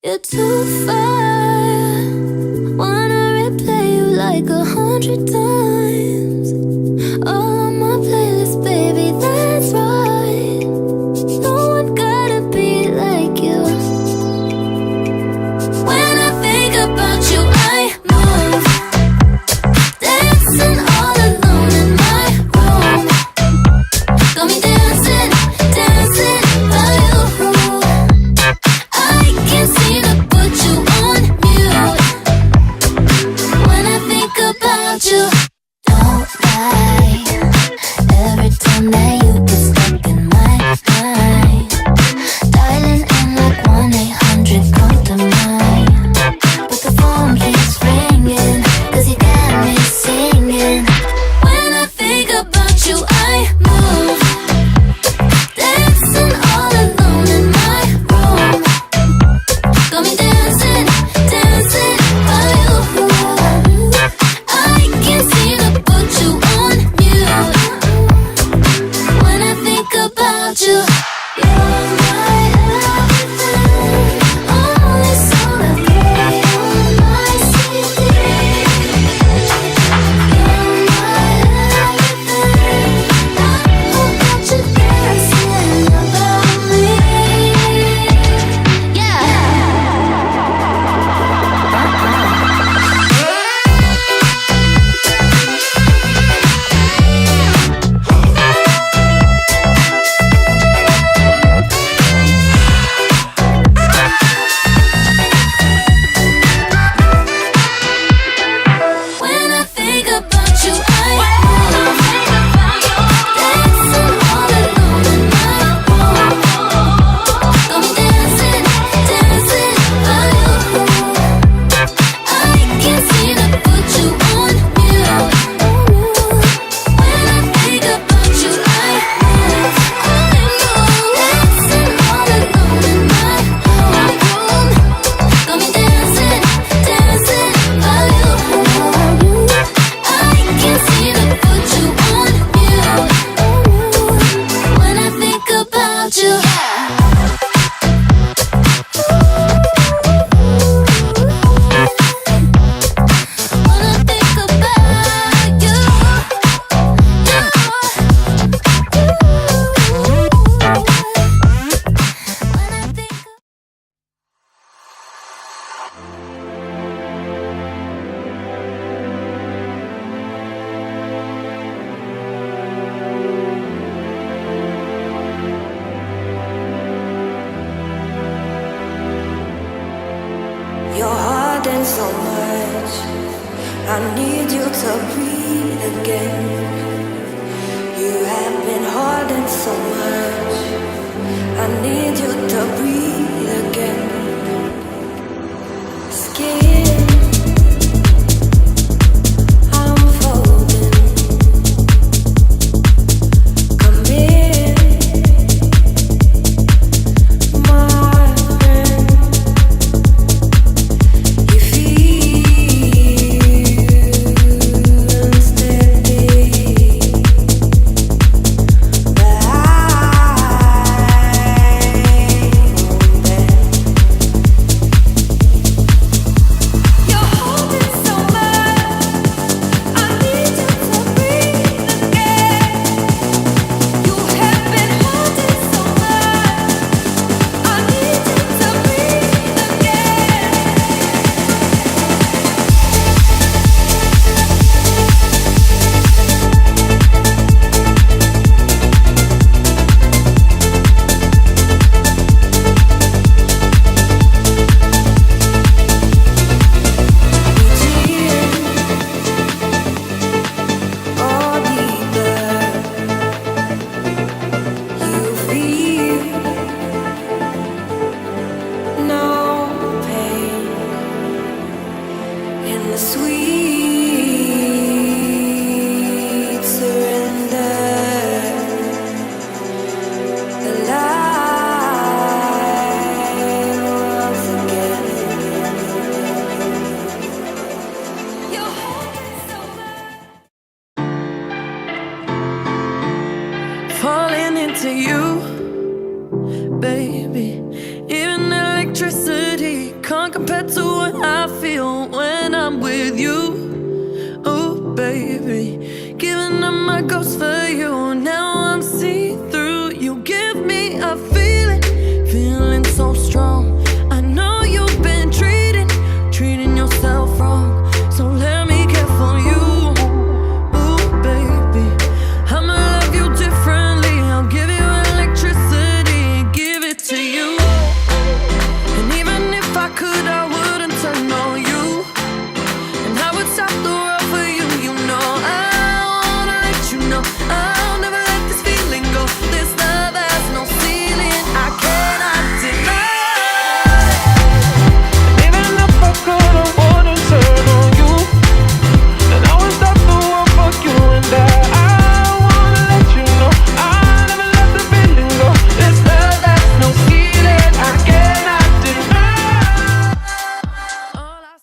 You're too far. Wanna replay you like 100 times. All on my playlist, baby, that's right. No one gotta be like you. When I think about you, I move, dancing all alone in my room. Got me dancing, dancing by you. I can't seem to put you on mute. When I think about you, don't lie. Every time that you get stuck in my mind, dialing in like 1-800 come to mind. But the phone keeps ringing, 'cause you got me singing. When I think about you, I move, dancing all alone in my room. Got me dancing, dancing by you. I can't seem to put you on mute. When I think about you, you're my everything. Only song I play on my CD. You're my everything. I hope that you're dancing about me. Yeah. When I think about you, I move, dancing all alone in my room. Got me dancing, dancing by you. I can't seem to put you on mute. When I think about you, I move, dancing all alone in my room. Got me dancing, dancing by you. I can't seem to put you on mute. When I think about you, when I think about you, when I think. You're hurting so much. I need you to breathe again. You have been hurting so much. I need you to breathe again. Skin, I'm folding. Come in, my friend. You feel unsteady, but I won't falling into you, baby. Even electricity compared to what I feel when I'm with you. Oh, baby, giving up my ghost for you.